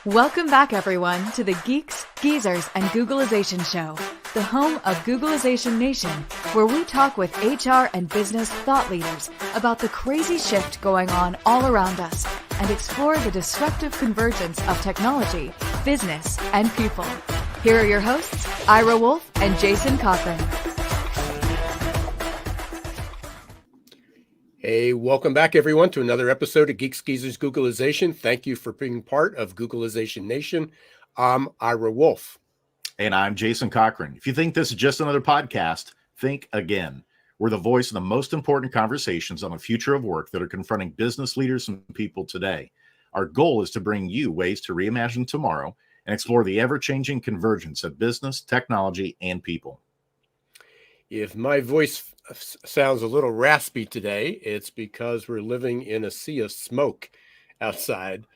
Welcome back, everyone, to the Geeks, Geezers, and Googlization Show, the home of Googlization Nation, where we talk with HR and business thought leaders about the crazy shift going on all around us and explore the disruptive convergence of technology, business, and people. Here are your hosts, Ira Wolf and Jason Cochran. Hey, welcome back, everyone, to another episode of Geeks, Geezers, Googlization. Thank you for being part of Googlization Nation. I'm Ira Wolf. And I'm Jason Cochran. If you think this is just another podcast, think again. We're the voice of the most important conversations on the future of work that are confronting business leaders and people today. Our goal is to bring you ways to reimagine tomorrow and explore the ever-changing convergence of business, technology, and people. If my voice sounds a little raspy today, it's because we're living in a sea of smoke outside,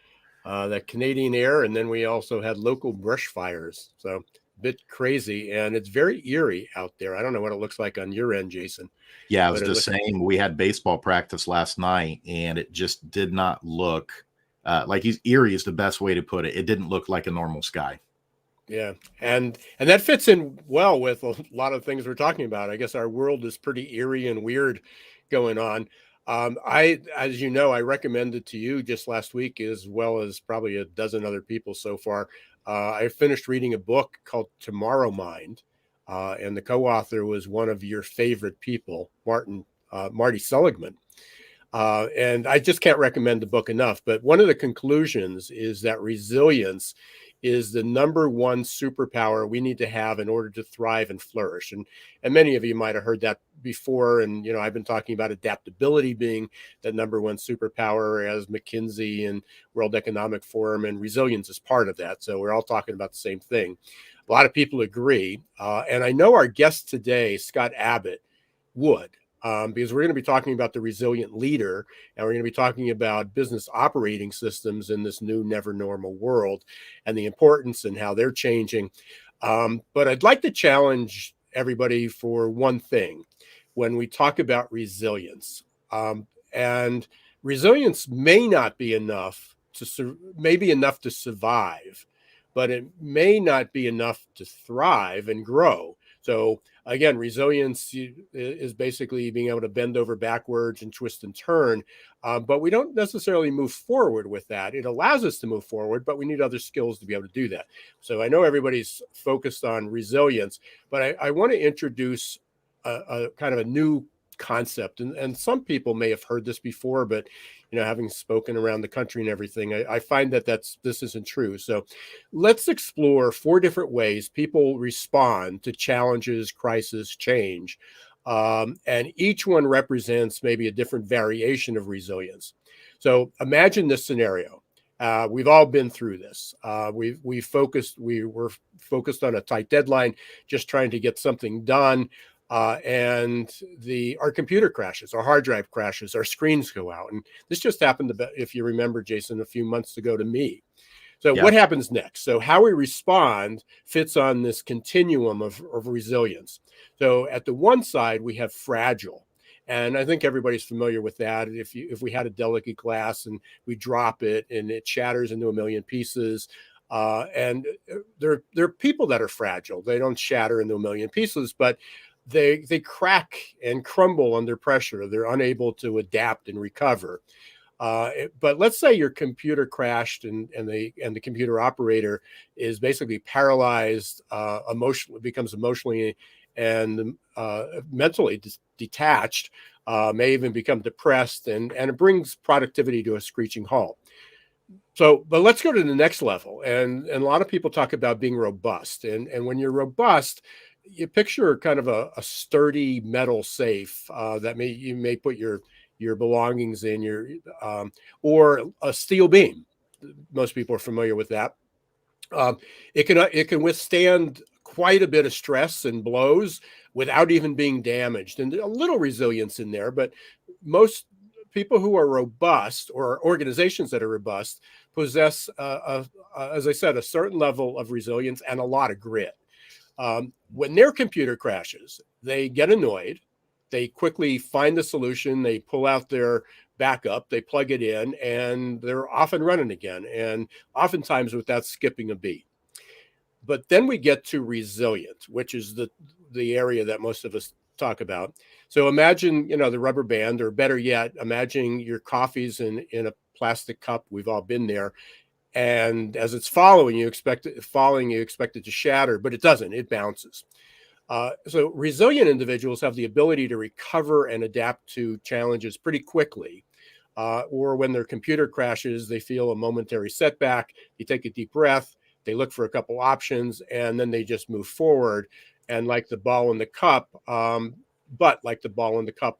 that Canadian air, and then we also had local brush fires. So a bit crazy, and it's very eerie out there. I don't know what it looks like on your end, Jason. Yeah, it was the same. We had baseball practice last night, and it just did not look like eerie is the best way to put it. It didn't look like a normal sky. Yeah, and that fits in well with a lot of things we're talking about. I guess our world is pretty eerie and weird going on. As you know, I recommended to you just last week, as well as probably a dozen other people so far. I finished reading a book called Tomorrow Mind, and the co-author was one of your favorite people, Marty Seligman. And I just can't recommend the book enough. But one of the conclusions is that resilience is the number one superpower we need to have in order to thrive and flourish. And many of you might have heard that before. And, you know, I've been talking about adaptability being the number one superpower, as McKinsey and World Economic Forum, and resilience is part of that. So we're all talking about the same thing. A lot of people agree. And I know our guest today, Scott Abbott, would. Because we're going to be talking about the resilient leader, and we're going to be talking about business operating systems in this new never normal world and the importance and how they're changing. But I'd like to challenge everybody for one thing when we talk about resilience. And resilience may not be enough to survive, but it may not be enough to thrive and grow. So again, resilience is basically being able to bend over backwards and twist and turn, but we don't necessarily move forward with that. It allows us to move forward, but we need other skills to be able to do that. So I know everybody's focused on resilience, but I want to introduce a kind of a new concept. And some people may have heard this before, but you know, having spoken around the country and everything, I find that this isn't true. So let's explore 4 different ways people respond to challenges, crisis, change. And each one represents maybe a different variation of resilience. So imagine this scenario. We've all been through this. We were focused on a tight deadline, just trying to get something done. And our computer crashes, our hard drive crashes, our screens go out. And this just happened, if you remember, Jason, a few months ago to me. So What happens next? So how we respond fits on this continuum of resilience. So at the one side, we have fragile. And I think everybody's familiar with that. If we had a delicate glass and we drop it and it shatters into a million pieces, and there are people that are fragile. They don't shatter into a million pieces, but they crack and crumble under pressure. They're unable to adapt and recover. But let's say your computer crashed and the computer operator is basically paralyzed, becomes emotionally and mentally detached, may even become depressed, and it brings productivity to a screeching halt. So, but let's go to the next level. And a lot of people talk about being robust. And when you're robust, you picture kind of a sturdy metal safe that you may put your belongings in, or a steel beam. Most people are familiar with that. It can withstand quite a bit of stress and blows without even being damaged, and a little resilience in there. But most people who are robust, or organizations that are robust, possess, as I said, a certain level of resilience and a lot of grit. When their computer crashes, they get annoyed. They quickly find the solution. They pull out their backup, they plug it in, and they're off and running again. And oftentimes without skipping a beat. But then we get to resilience, which is the area that most of us talk about. So imagine, the rubber band, or better yet, imagine your coffee's in a plastic cup. We've all been there. And as it's falling, you expect it to shatter, but it doesn't. It bounces. So resilient individuals have the ability to recover and adapt to challenges pretty quickly. Or when their computer crashes, they feel a momentary setback. You take a deep breath, they look for a couple options, and then they just move forward. And like the ball in the cup,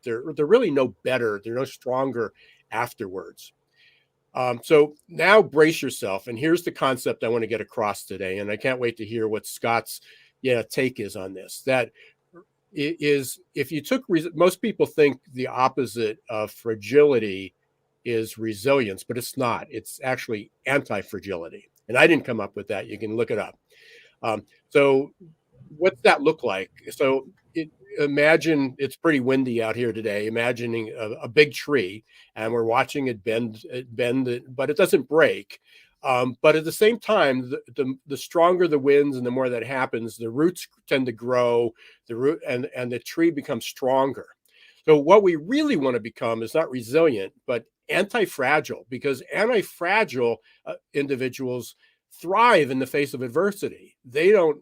they're really no better. They're no stronger afterwards. So now brace yourself. And here's the concept I want to get across today. And I can't wait to hear what Scott's take is on this. That is, if you took, most people think the opposite of fragility is resilience, but it's not. It's actually anti-fragility. And I didn't come up with that. You can look it up. So what's that look like? So imagine it's pretty windy out here today. Imagining a big tree, and we're watching it bend, but it doesn't break. But at the same time, the stronger the winds and the more that happens, the roots tend to grow, and the tree becomes stronger. So what we really want to become is not resilient, but anti-fragile, because anti-fragile individuals thrive in the face of adversity. They don't,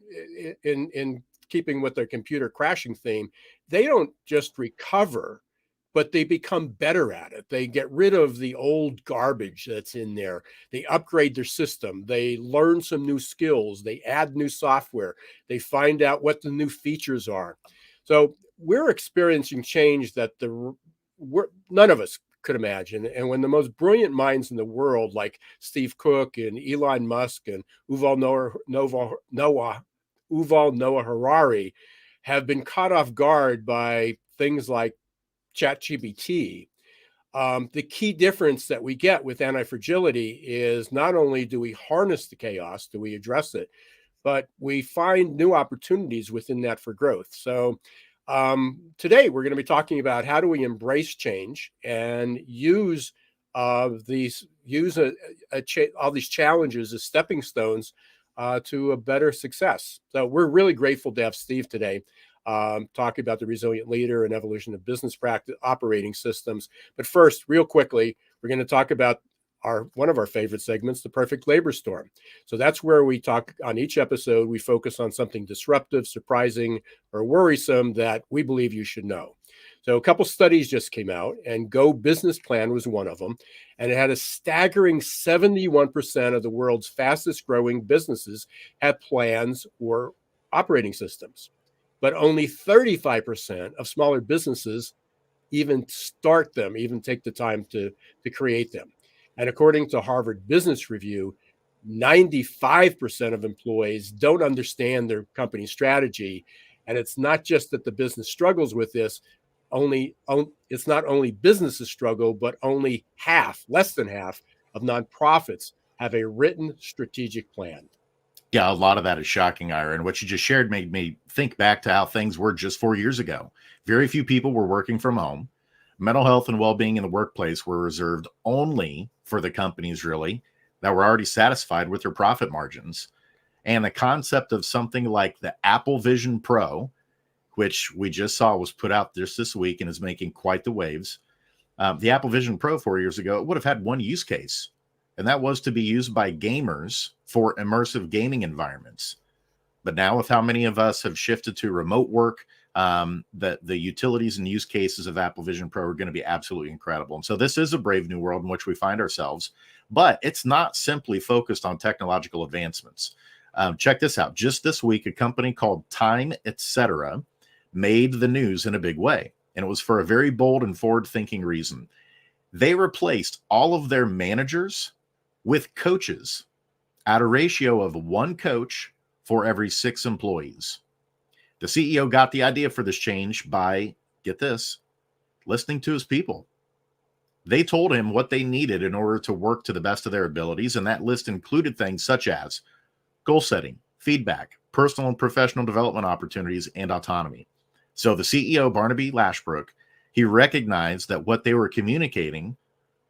in keeping with their computer crashing theme, they don't just recover, but they become better at it. They get rid of the old garbage that's in there. They upgrade their system. They learn some new skills. They add new software. They find out what the new features are. So we're experiencing change that none of us could imagine. And when the most brilliant minds in the world, like Steve Cook and Elon Musk and Yuval Noah Harari, have been caught off guard by things like ChatGPT, the key difference that we get with anti-fragility is not only do we harness the chaos, do we address it, but we find new opportunities within that for growth. So today we're going to be talking about how do we embrace change and use all these challenges as stepping stones to a better success. So we're really grateful to have Steve today talking about the resilient leader and evolution of business practice operating systems. But first, real quickly, we're going to talk about one of our favorite segments, the perfect labor storm. So that's where we talk on each episode. We focus on something disruptive, surprising, or worrisome that we believe you should know. So a couple studies just came out, and Go Business Plan was one of them. And it had a staggering 71% of the world's fastest growing businesses had plans or operating systems. But only 35% of smaller businesses even start them, even take the time to create them. And according to Harvard Business Review, 95% of employees don't understand their company strategy. And it's not just that the business struggles with this. It's not only businesses struggle, but only less than half of nonprofits have a written strategic plan. Yeah, a lot of that is shocking, Ira. And what you just shared made me think back to how things were just 4 years ago. Very few people were working from home. Mental health and well-being in the workplace were reserved only for the companies, really, that were already satisfied with their profit margins. And the concept of something like the Apple Vision Pro, which we just saw was put out just this week and is making quite the waves. The Apple Vision Pro 4 years ago, it would have had one use case, and that was to be used by gamers for immersive gaming environments. But now with how many of us have shifted to remote work, the utilities and use cases of Apple Vision Pro are going to be absolutely incredible. And so this is a brave new world in which we find ourselves, but it's not simply focused on technological advancements. Check this out. Just this week, a company called Time, Etc. made the news in a big way. And it was for a very bold and forward-thinking reason. They replaced all of their managers with coaches at a ratio of 1 coach for every 6 employees. The CEO got the idea for this change by, get this, listening to his people. They told him what they needed in order to work to the best of their abilities, and that list included things such as goal setting, feedback, personal and professional development opportunities, and autonomy. So the CEO, Barnaby Lashbrook, he recognized that what they were communicating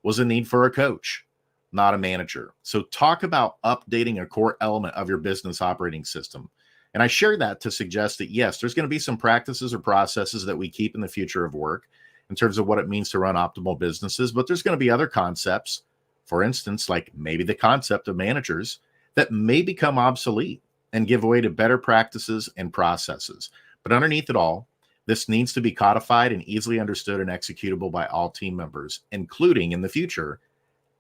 was a need for a coach, not a manager. So talk about updating a core element of your business operating system. And I share that to suggest that, yes, there's going to be some practices or processes that we keep in the future of work in terms of what it means to run optimal businesses, but there's going to be other concepts, for instance, like maybe the concept of managers, that may become obsolete and give way to better practices and processes. But underneath it all, this needs to be codified and easily understood and executable by all team members, including in the future,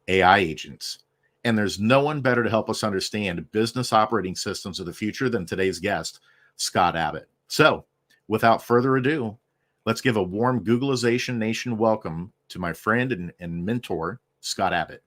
AI agents. And there's no one better to help us understand business operating systems of the future than today's guest, Scott Abbott. So without further ado, let's give a warm Googleization Nation welcome to my friend and mentor, Scott Abbott.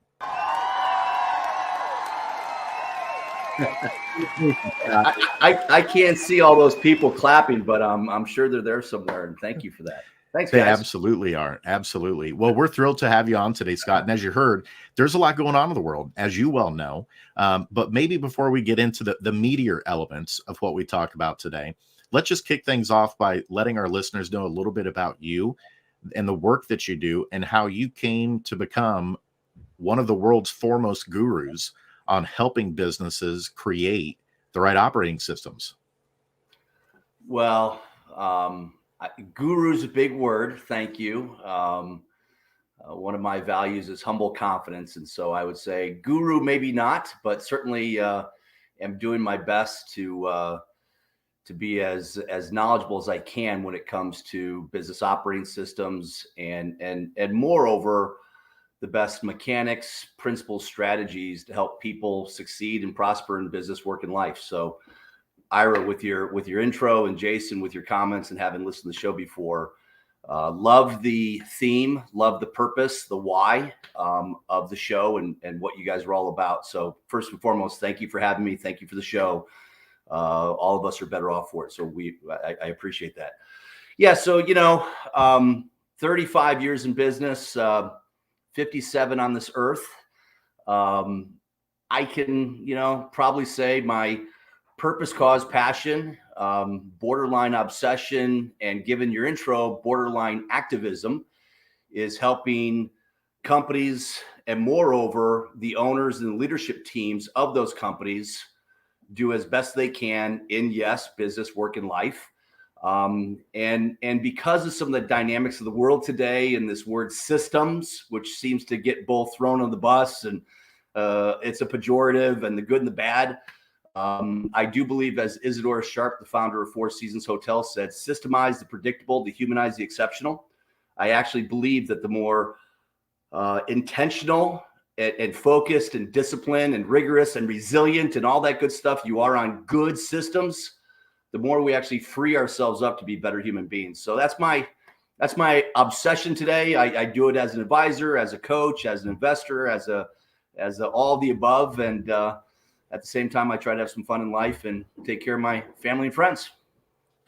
I can't see all those people clapping, but I'm sure they're there somewhere. And thank you for that. Thanks, guys. They absolutely are. Absolutely. Well, we're thrilled to have you on today, Scott. And as you heard, there's a lot going on in the world, as you well know. But maybe before we get into the meatier elements of what we talk about today, let's just kick things off by letting our listeners know a little bit about you and the work that you do and how you came to become one of the world's foremost gurus on helping businesses create the right operating systems. Well, guru is a big word. Thank you. One of my values is humble confidence. And so I would say guru, maybe not, but certainly am doing my best to be as knowledgeable as I can when it comes to business operating systems and moreover, the best mechanics, principles, strategies to help people succeed and prosper in business, work, and life. So Ira, with your intro, and Jason with your comments and having listened to the show before, love the theme, love the purpose, the why of the show and what you guys are all about. So first and foremost, thank you for having me. Thank you for the show. All of us are better off for it. So I appreciate that. Yeah. So, 35 years in business, 57 on this earth. I can, probably say my purpose, cause, passion, borderline obsession, and given your intro, borderline activism is helping companies and moreover, the owners and the leadership teams of those companies do as best they can in, yes, business, work, and life. And because of some of the dynamics of the world today and this word systems, which seems to get both thrown on the bus and it's a pejorative and the good and the bad. I do believe, as Isadora Sharp, the founder of Four Seasons Hotel, said, systemize the predictable, dehumanize the exceptional. I actually believe that the more intentional and focused and disciplined and rigorous and resilient and all that good stuff you are on good systems, the more we actually free ourselves up to be better human beings. So that's my obsession today. I do it as an advisor, as a coach, as an investor, as all the above. And at the same time, I try to have some fun in life and take care of my family and friends.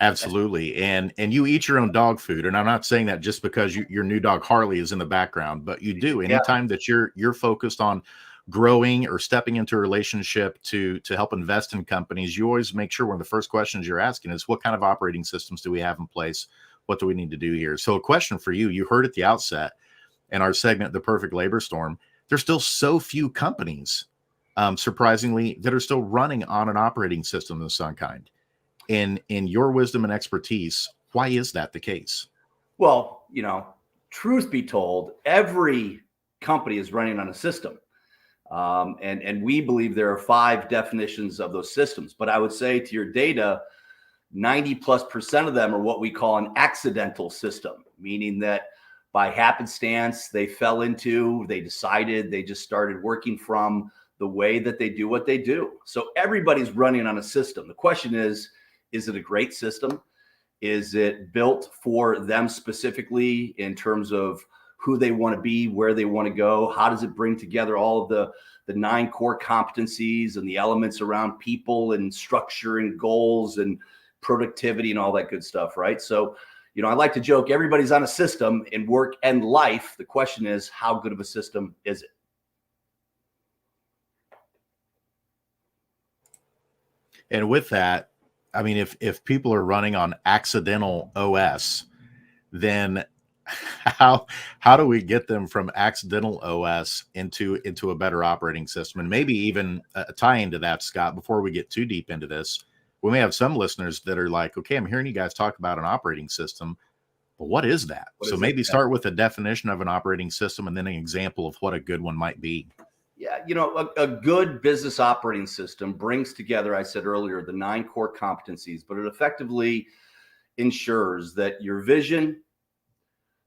Absolutely. And you eat your own dog food. And I'm not saying that just because your new dog Harley is in the background, but you do. Anytime that you're focused on growing or stepping into a relationship to help invest in companies, you always make sure one of the first questions you're asking is, what kind of operating systems do we have in place? What do we need to do here? So a question for you, you heard at the outset in our segment, The Perfect Labor Storm, there's still so few companies, surprisingly, that are still running on an operating system of some kind. In your wisdom and expertise, why is that the case? Well, truth be told, every company is running on a system. And we believe there are 5 definitions of those systems. But I would say to your data, 90+% of them are what we call an accidental system, meaning that by happenstance, they decided, they just started working from the way that they do what they do. So everybody's running on a system. The question is it a great system? Is it built for them specifically in terms of who they want to be, where they want to go? How does it bring together all of the 9 core competencies and the elements around people and structure and goals and productivity and all that good stuff, right? So, I like to joke, everybody's on a system in work and life. The question is, how good of a system is it? And with that, I mean, if people are running on accidental OS, then how do we get them from accidental OS into a better operating system? And maybe even a tie into that, Scott, before we get too deep into this, we may have some listeners that are like, okay, I'm hearing you guys talk about an operating system, but what is that? So maybe start with a definition of an operating system and then an example of what a good one might be. Yeah, a good business operating system brings together, I said earlier, the 9 core competencies, but it effectively ensures that your vision,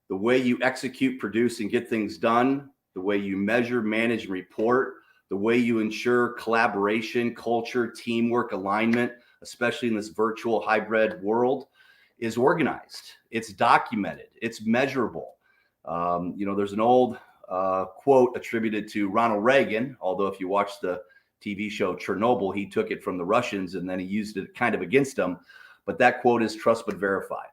the way you execute, produce, and get things done, the way you measure, manage, and report, the way you ensure collaboration, culture, teamwork, alignment, especially in this virtual hybrid world, is organized. It's documented. It's measurable. There's an old quote attributed to Ronald Reagan, although if you watch the TV show Chernobyl, he took it from the Russians and then he used it kind of against them. But that quote is trust but verify.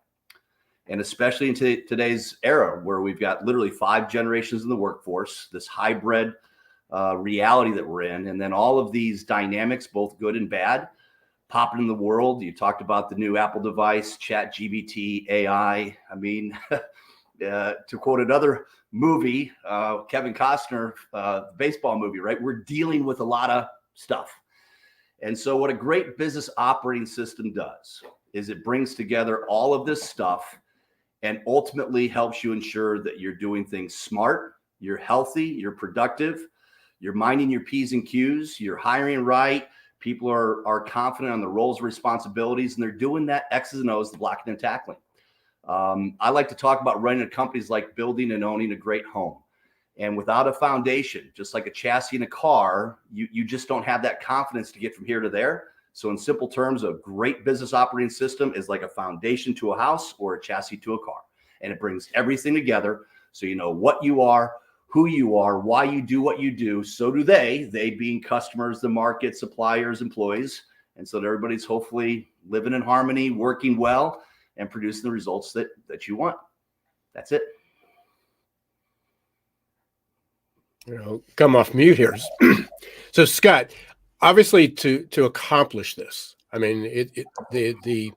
And especially in today's era where we've got literally 5 generations in the workforce, this hybrid reality that we're in, and then all of these dynamics, both good and bad, popping in the world. You talked about the new Apple device, ChatGPT, AI. I mean, to quote another movie, Kevin Costner, baseball movie, right? We're dealing with a lot of stuff. And so what a great business operating system does is it brings together all of this stuff and ultimately helps you ensure that you're doing things smart, you're healthy, you're productive, you're minding your P's and Q's, you're hiring right, people are confident on the roles and responsibilities, and they're doing that X's and O's, the blocking and tackling. I like to talk about running a company's like building and owning a great home. And without a foundation, just like a chassis in a car, you just don't have that confidence to get from here to there. So in simple terms, a great business operating system is like a foundation to a house or a chassis to a car. And it brings everything together so you know what you are, who you are, why you do what you do. So do they being customers, the market, suppliers, employees. And so that everybody's hopefully living in harmony, working well, and producing the results that you want. That's it. Come off mute here. So Scott, obviously to accomplish this, I mean, the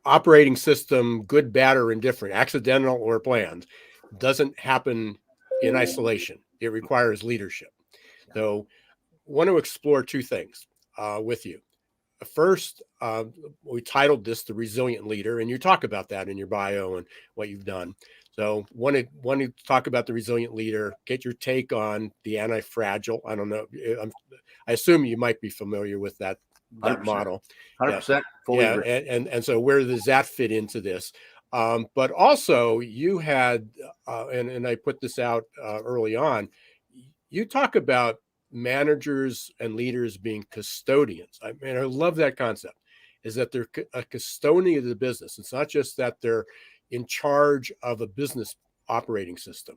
operating system, good, bad, or indifferent, accidental or planned, doesn't happen in isolation. It requires leadership. So I want to explore 2 things with you. First, we titled this The Resilient Leader, and you talk about that in your bio and what you've done. So want to talk about the resilient leader, get your take on the anti-fragile. I don't know. I assume you might be familiar with that 100%, model. 100%. Yeah. Fully agree. And so where does that fit into this? But also you had, and I put this out early on, you talk about managers and leaders being custodians. I mean, I love that concept, is that they're a custodian of the business. It's not just that they're in charge of a business operating system,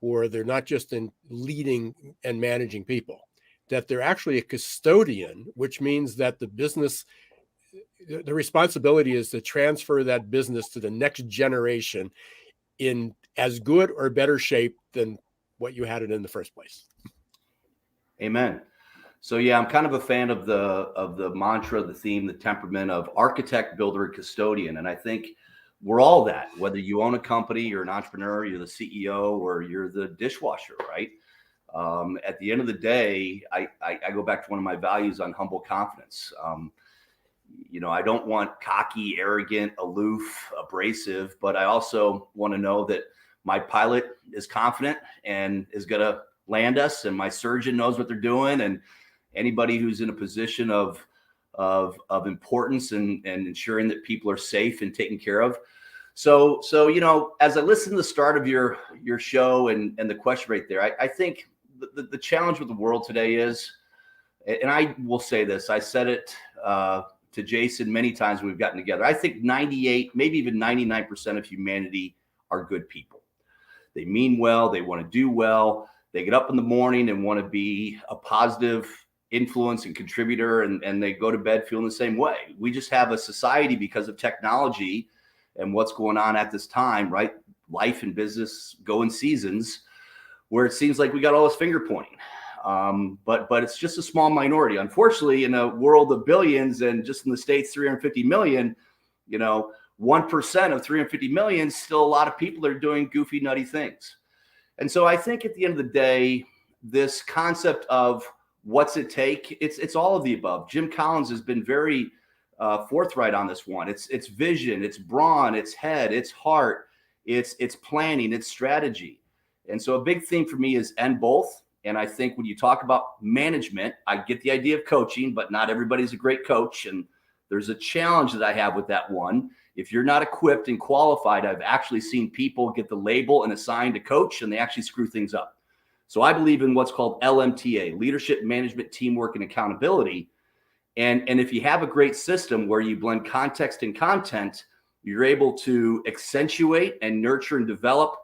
or they're not just in leading and managing people, that they're actually a custodian, which means that the business, the responsibility is to transfer that business to the next generation in as good or better shape than what you had it in the first place. Amen. So yeah, I'm kind of a fan of the mantra, the theme, the temperament of architect, builder, and custodian. And I think we're all that, whether you own a company, you're an entrepreneur, you're the CEO, or you're the dishwasher, right? At the end of the day, I go back to one of my values on humble confidence. I don't want cocky, arrogant, aloof, abrasive, but I also want to know that my pilot is confident and is going to land us, and my surgeon knows what they're doing, and anybody who's in a position of importance and ensuring that people are safe and taken care of. So as I listen to the start of your show and the question right there, I think the challenge with the world today is, and I will say this, I said it to Jason many times when we've gotten together, I think 98, maybe even 99% of humanity are good people. They mean well, they want to do well. They get up in the morning and want to be a positive influence and contributor, and they go to bed feeling the same way. We just have a society, because of technology and what's going on at this time, right? Life and business go in seasons, where it seems like we got all this finger pointing. But it's just a small minority. Unfortunately, in a world of billions and just in the States, 350 million, 1% of 350 million, still a lot of people are doing goofy, nutty things. And so I think at the end of the day, this concept of what's it take, it's all of the above. Jim Collins has been very forthright on this one. It's vision, it's brawn, it's head, it's heart, it's planning, it's strategy. And so a big theme for me is and both. And I think when you talk about management, I get the idea of coaching, but not everybody's a great coach. And there's a challenge that I have with that one. If you're not equipped and qualified, I've actually seen people get the label and assigned a coach, and they actually screw things up. So I believe in what's called LMTA, leadership, management, teamwork, and accountability. And if you have a great system where you blend context and content, you're able to accentuate and nurture and develop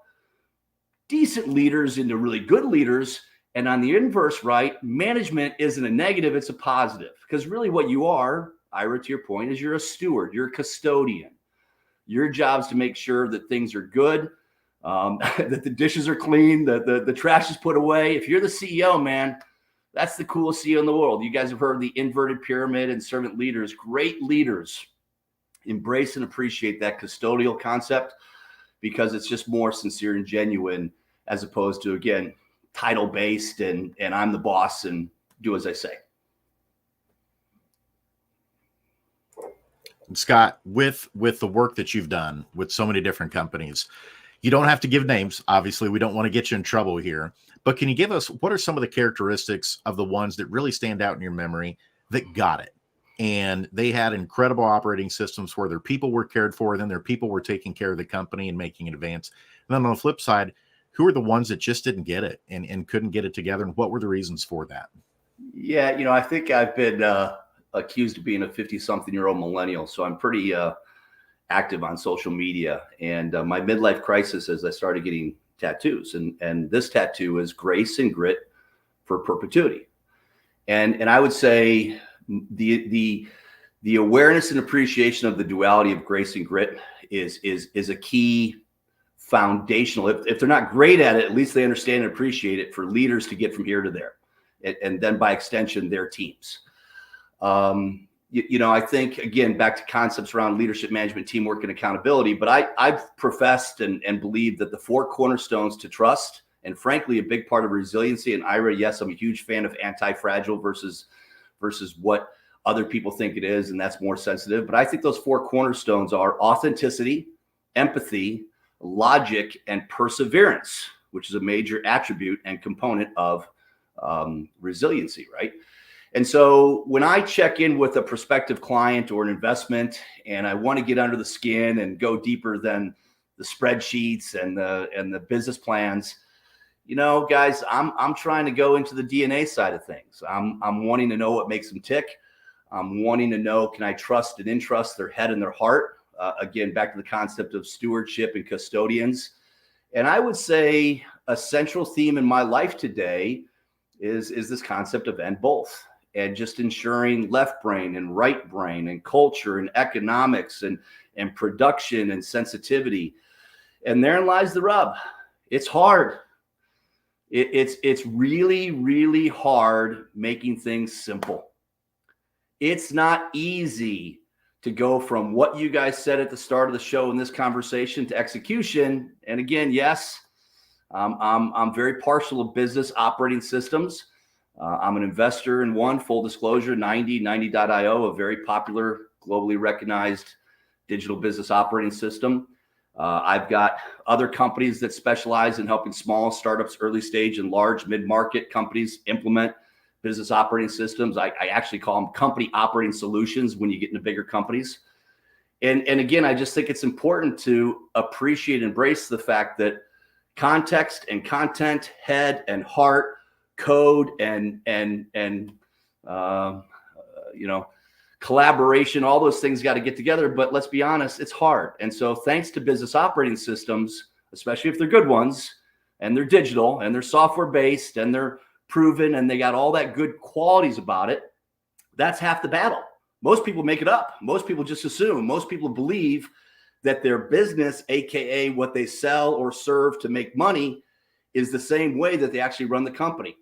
decent leaders into really good leaders. And on the inverse, right, management isn't a negative, it's a positive. Because really what you are, Ira, to your point, is you're a steward, you're a custodian. Your job is to make sure that things are good, that the dishes are clean, that the trash is put away. If you're the CEO, man, that's the coolest CEO in the world. You guys have heard the inverted pyramid and servant leaders. Great leaders embrace and appreciate that custodial concept because it's just more sincere and genuine as opposed to, again, title-based and I'm the boss and do as I say. Scott, with the work that you've done with so many different companies, you don't have to give names. Obviously, we don't want to get you in trouble here. But can you give us what are some of the characteristics of the ones that really stand out in your memory that got it? And they had incredible operating systems where their people were cared for, then their people were taking care of the company and making it advance. And then on the flip side, who are the ones that just didn't get it and couldn't get it together? And what were the reasons for that? Yeah, I think I've been accused of being a 50-something-year-old millennial. So I'm pretty active on social media. And my midlife crisis is I started getting tattoos. And this tattoo is grace and grit for perpetuity. And I would say the awareness and appreciation of the duality of grace and grit is a key foundational. If they're not great at it, at least they understand and appreciate it for leaders to get from here to there. And then by extension, their teams. I think, again, back to concepts around leadership, management, teamwork, and accountability. But I've professed and believed that the four cornerstones to trust, and frankly, a big part of resiliency. And Ira, yes, I'm a huge fan of anti-fragile versus what other people think it is, and that's more sensitive. But I think those four cornerstones are authenticity, empathy, logic, and perseverance, which is a major attribute and component of resiliency, right? And so when I check in with a prospective client or an investment, and I want to get under the skin and go deeper than the spreadsheets and the business plans, guys, I'm trying to go into the DNA side of things. I'm wanting to know what makes them tick. I'm wanting to know, can I trust and entrust their head and their heart? Again, back to the concept of stewardship and custodians. And I would say a central theme in my life today is this concept of and both, and just ensuring left brain and right brain and culture and economics and production and sensitivity. And therein lies the rub. It's hard. It's really, really hard making things simple. It's not easy to go from what you guys said at the start of the show in this conversation to execution. And again, yes, I'm very partial to business operating systems. I'm an investor in one, full disclosure, 90.io, a very popular, globally recognized digital business operating system. I've got other companies that specialize in helping small startups, early stage and large mid-market companies implement business operating systems. I actually call them company operating solutions when you get into bigger companies. And again, I just think it's important to appreciate and embrace the fact that context and content, head and heart, code and collaboration, all those things got to get together. But let's be honest, it's hard. And so thanks to business operating systems, especially if they're good ones and they're digital and they're software based and they're proven and they got all that good qualities about it, that's half the battle. Most people make it up. Most people just assume. Most people believe that their business, AKA what they sell or serve to make money, is the same way that they actually run the company.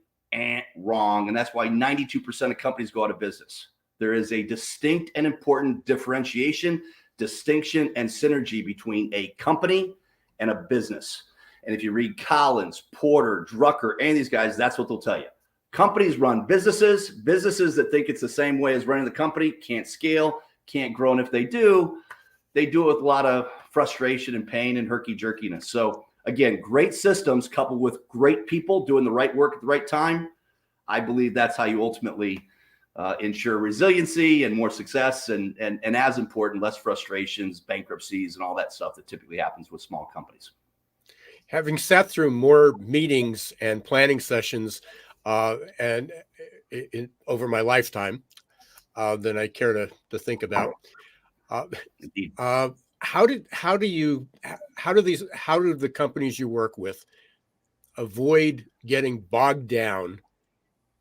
Wrong. And that's why 92% of companies go out of business. There is a distinct and important differentiation distinction and synergy between a company and a business. And if you read Collins, Porter, Drucker, any of these guys, that's what they'll tell you. Companies run businesses. Businesses that think it's the same way as running the company can't scale, can't grow. And if they do it with a lot of frustration and pain and herky-jerkiness. So again, great systems coupled with great people doing the right work at the right time. I believe that's how you ultimately ensure resiliency and more success, and as important, less frustrations, bankruptcies, and all that stuff that typically happens with small companies. Having sat through more meetings and planning sessions over my lifetime than I care to think about, how do the companies you work with avoid getting bogged down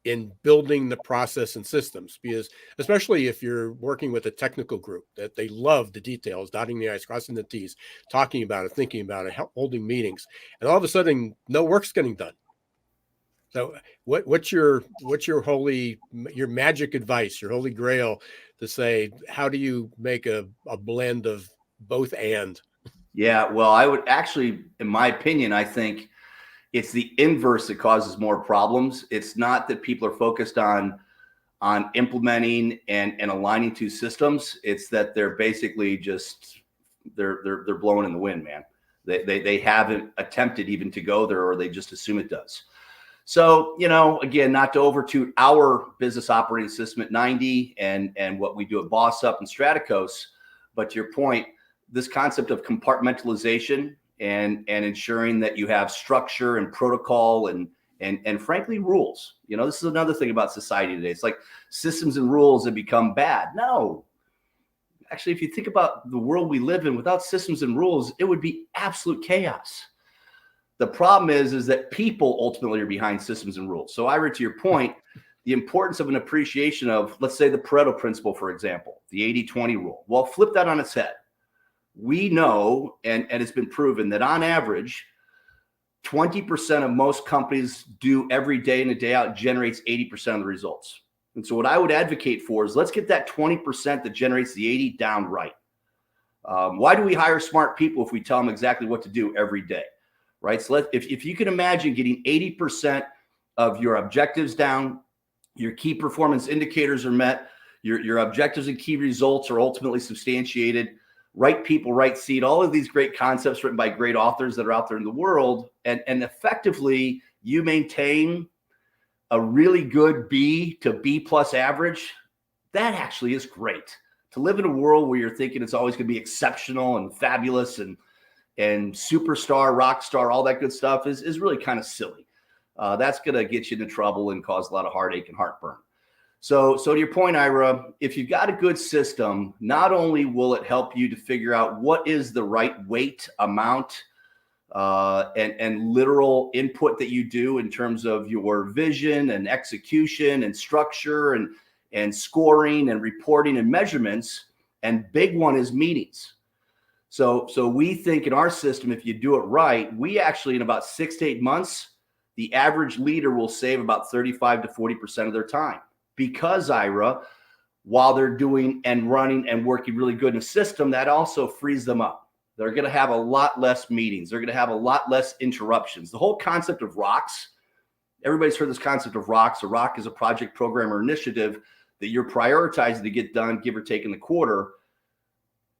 in building the process and systems? Because especially if you're working with a technical group that they love the details, dotting the I's, crossing the T's, talking about it, thinking about it, holding meetings, and all of a sudden no work's getting done. So what's your magic advice, your holy grail to say, how do you make a blend of both and? Yeah, well, I would actually, in my opinion, I think it's the inverse that causes more problems. It's not that people are focused on implementing and aligning two systems. It's that they're basically just they're blowing in the wind, man. They haven't attempted even to go there, or they just assume it does. So, again, not to overtoot our business operating system at 90 and what we do at Boss Up and Straticos, but to your point, this concept of compartmentalization and ensuring that you have structure and protocol and frankly rules. This is another thing about society today. It's like systems and rules have become bad. No, actually, if you think about the world we live in, without systems and rules, it would be absolute chaos. The problem is that people ultimately are behind systems and rules. So Ira, to your point, the importance of an appreciation of, let's say, the Pareto principle, for example, the 80-20 rule. Well, flip that on its head. We know, and it's been proven, that on average, 20% of most companies do every day in and day out generates 80% of the results. And so what I would advocate for is let's get that 20% that generates the 80 down right. Why do we hire smart people if we tell them exactly what to do every day? Right? So if you can imagine getting 80% of your objectives down, your key performance indicators are met, your objectives and key results are ultimately substantiated, right people, right seat, all of these great concepts written by great authors that are out there in the world, and effectively you maintain a really good B to B plus average, that actually is great. To live in a world where you're thinking it's always going to be exceptional and fabulous and superstar, rock star, all that good stuff is really kind of silly. That's going to get you into trouble and cause a lot of heartache and heartburn. So to your point, Ira, if you've got a good system, not only will it help you to figure out what is the right weight, amount, and literal input that you do in terms of your vision and execution and structure and scoring and reporting and measurements, and big one is meetings. So we think in our system, if you do it right, we actually, in about 6 to 8 months, the average leader will save about 35 to 40% of their time. Because, Ira, while they're doing and running and working really good in a system, that also frees them up. They're going to have a lot less meetings. They're going to have a lot less interruptions. The whole concept of rocks, everybody's heard this concept of rocks. A rock is a project, program, or initiative that you're prioritizing to get done, give or take in the quarter.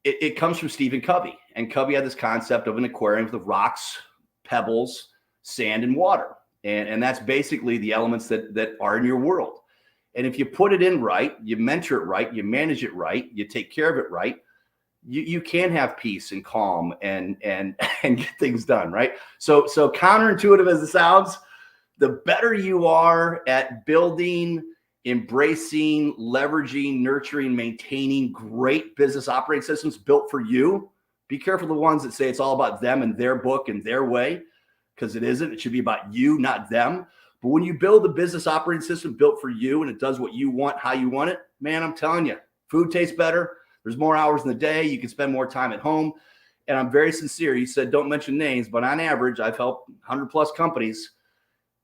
It comes from Stephen Covey. And Covey had this concept of an aquarium with rocks, pebbles, sand, and water. And that's basically the elements that are in your world. And if you put it in right, you mentor it right, you manage it right, you take care of it right, you can have peace and calm and get things done, right? So counterintuitive as it sounds, the better you are at building, embracing, leveraging, nurturing, maintaining great business operating systems built for you. Be careful of the ones that say it's all about them and their book and their way, because it isn't. It should be about you, not them. But when you build a business operating system built for you and it does what you want, how you want it, man, I'm telling you, food tastes better. There's more hours in the day. You can spend more time at home. And I'm very sincere. You said don't mention names, but on average, I've helped 100 plus companies.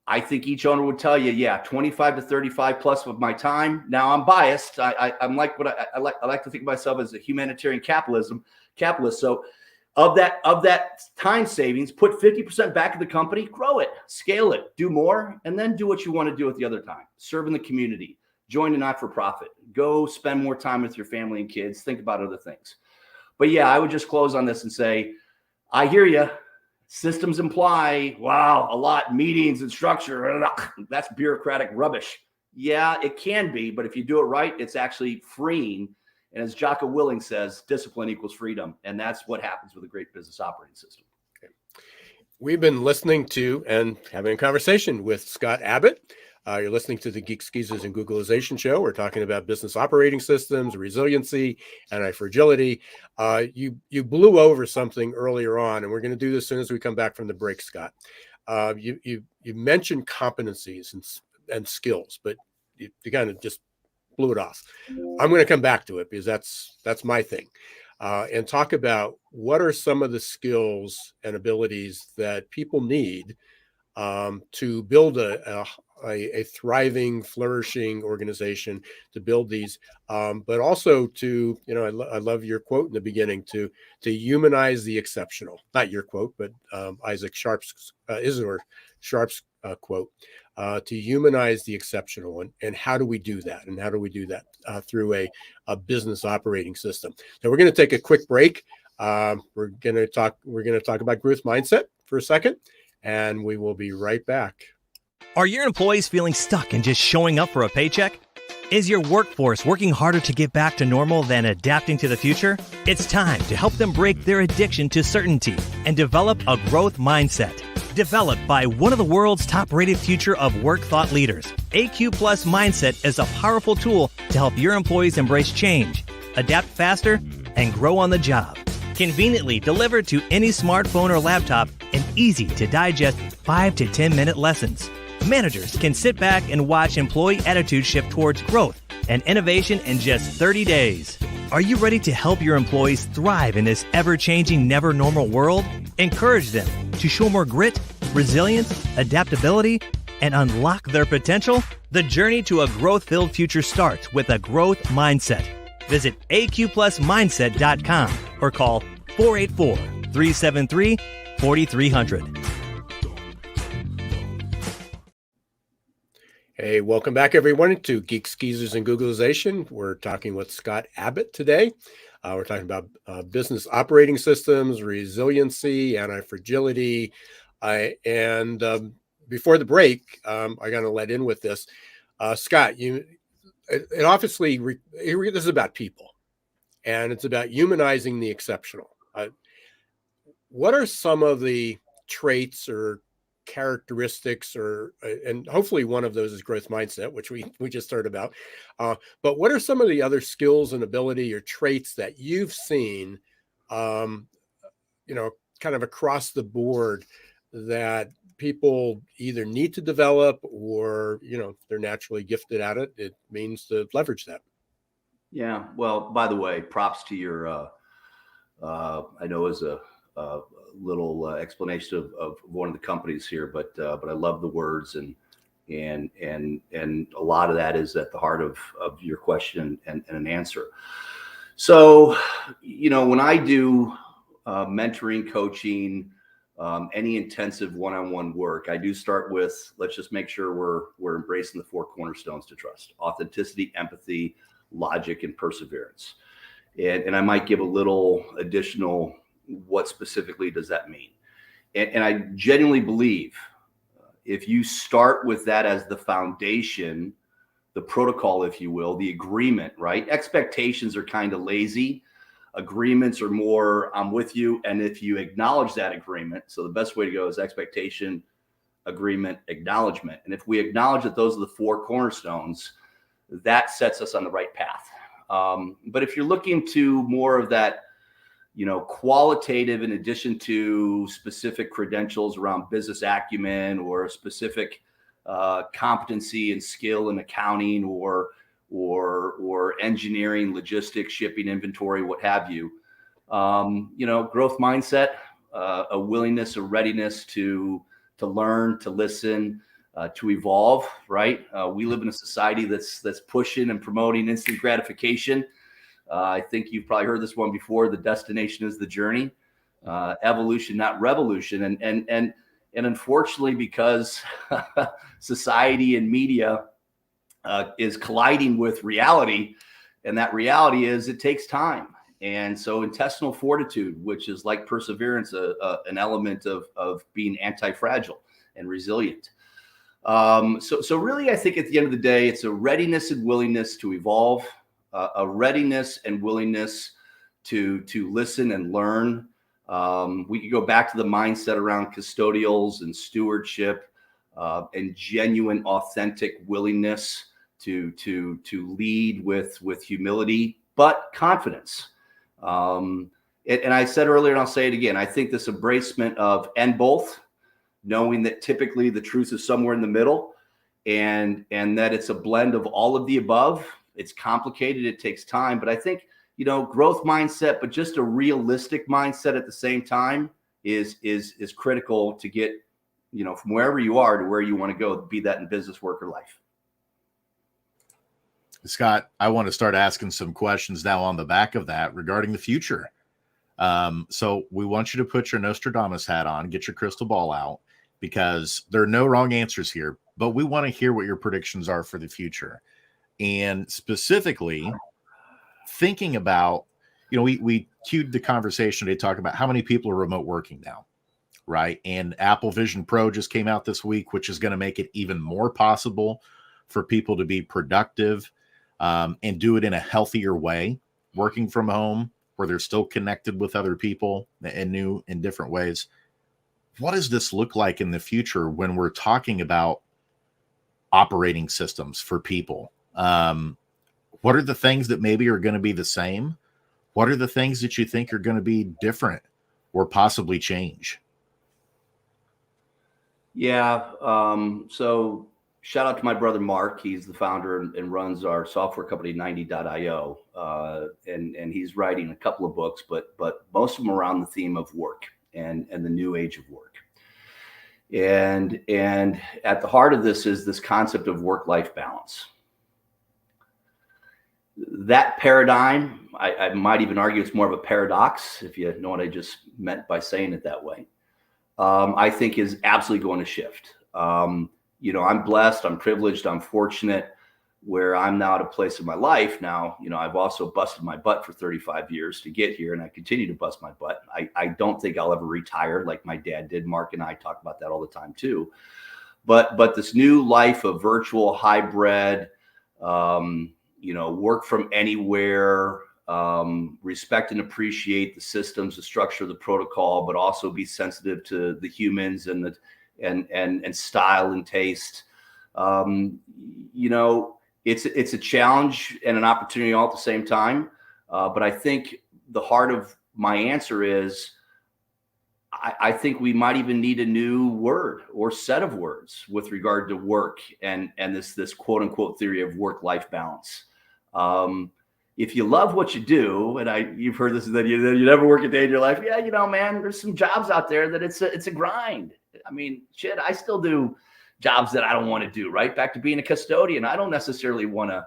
I think each owner would tell you, yeah, 25 to 35 plus of my time. Now I'm biased. I'm like what I like to think of myself as a humanitarian capitalist. So of that time savings, put 50% back in the company, grow it, scale it, do more, and then do what you want to do with the other time. Serve in the community, join a not-for-profit, go spend more time with your family and kids, think about other things. But yeah, I would just close on this and say, I hear you. Systems imply, wow, a lot, meetings and structure. That's bureaucratic rubbish. Yeah, it can be, but if you do it right, it's actually freeing. And as Jocko Willing says, discipline equals freedom. And that's what happens with a great business operating system. We've been listening to and having a conversation with Scott Abbott. You're listening to the Geeks, Geezers, and Googlization show. We're talking about business operating systems, resiliency, anti-fragility. You blew over something earlier on, and we're going to do this as soon as we come back from the break, Scott. You mentioned competencies and skills, but you kind of just blew it off. I'm going to come back to it because that's my thing, and talk about what are some of the skills and abilities that people need to build a thriving, flourishing organization, to build these, but also to, I love your quote in the beginning, to humanize the exceptional. Not your quote, but Isidore Sharp's quote, to humanize the exceptional. And how do we do that? And how do we do that through a business operating system? So we're going to take a quick break. We're going to talk about growth mindset for a second, and we will be right back. Are your employees feeling stuck and just showing up for a paycheck? Is your workforce working harder to get back to normal than adapting to the future? It's time to help them break their addiction to certainty and develop a growth mindset. Developed by one of the world's top-rated future of work thought leaders, AQ Plus Mindset is a powerful tool to help your employees embrace change, adapt faster, and grow on the job. Conveniently delivered to any smartphone or laptop and easy to digest 5 to 10 minute lessons. Managers can sit back and watch employee attitude shift towards growth and innovation in just 30 days. Are you ready to help your employees thrive in this ever-changing, never-normal world? Encourage them to show more grit, resilience, adaptability, and unlock their potential? The journey to a growth-filled future starts with a growth mindset. Visit aqplusmindset.com or call 484-373-4300. Hey, welcome back, everyone, to Geeks, Geezers, and Googlization. We're talking with Scott Abbott today. We're talking about business operating systems, resiliency, anti-fragility. And before the break, I got to let in with this. Scott, it obviously, this is about people, and it's about humanizing the exceptional. What are some of the traits or characteristics, and hopefully one of those is growth mindset, which we just heard about, but what are some of the other skills and ability or traits that you've seen kind of across the board that people either need to develop or they're naturally gifted at it? It means to leverage that. Yeah, well, by the way, props to your I know as a little explanation of one of the companies here, but I love the words, and a lot of that is at the heart of your question and an answer. So, when I do mentoring, coaching, any intensive one-on-one work, I do start with, let's just make sure we're embracing the 4 cornerstones to trust: authenticity, empathy, logic, and perseverance. And I might give a little additional, what specifically does that mean? And I genuinely believe if you start with that as the foundation, the protocol, if you will, the agreement, right? Expectations are kind of lazy. Agreements are more, I'm with you. And if you acknowledge that agreement, so the best way to go is expectation, agreement, acknowledgement. And if we acknowledge that those are the 4 cornerstones, that sets us on the right path. But if you're looking to more of that, qualitative, in addition to specific credentials around business acumen or a specific competency and skill in accounting or engineering, logistics, shipping, inventory, what have you, growth mindset, a willingness, a readiness to learn, to listen, to evolve, right? We live in a society that's pushing and promoting instant gratification. I think you've probably heard this one before. The destination is the journey. Evolution, not revolution. And unfortunately, because society and media is colliding with reality, and that reality is it takes time. And so intestinal fortitude, which is like perseverance, an element of being anti-fragile and resilient. So really, I think at the end of the day, it's a readiness and willingness to evolve, a readiness and willingness to listen and learn. We could go back to the mindset around custodials and stewardship, and genuine, authentic willingness to lead with humility, but confidence. And I said earlier, and I'll say it again, I think this embracement of and both, knowing that typically the truth is somewhere in the middle, and that it's a blend of all of the above. It's complicated, it takes time, but I think, growth mindset, but just a realistic mindset at the same time is critical to get, from wherever you are to where you want to go, be that in business, work, or life. Scott, I want to start asking some questions now on the back of that regarding the future. So we want you to put your Nostradamus hat on, get your crystal ball out, because there are no wrong answers here, but we want to hear what your predictions are for the future. And specifically thinking about, we cued the conversation to talk about how many people are remote working now, right? And Apple Vision Pro just came out this week, which is going to make it even more possible for people to be productive and do it in a healthier way, working from home, where they're still connected with other people in new and different ways. What does this look like in the future when we're talking about operating systems for people? What are the things that maybe are going to be the same? What are the things that you think are going to be different or possibly change? Yeah. So shout out to my brother, Mark. He's the founder and runs our software company, 90.io. And he's writing a couple of books, but most of them around the theme of work and the new age of work. And at the heart of this is this concept of work-life balance. That paradigm, I might even argue it's more of a paradox, if you know what I just meant by saying it that way, I think is absolutely going to shift. I'm blessed, I'm privileged, I'm fortunate where I'm now at a place in my life now. I've also busted my butt for 35 years to get here, and I continue to bust my butt. I don't think I'll ever retire like my dad did. Mark and I talk about that all the time too. But this new life of virtual hybrid, work from anywhere, respect and appreciate the systems, the structure, the protocol, but also be sensitive to the humans and style and taste. It's a challenge and an opportunity all at the same time. But I think the heart of my answer is, I think we might even need a new word or set of words with regard to work and this quote unquote theory of work-life balance. If you love what you do, and you've heard this, that you never work a day in your life. Yeah, man, there's some jobs out there that it's a grind. I mean, shit, I still do jobs that I don't want to do, right? Back to being a custodian. I don't necessarily want to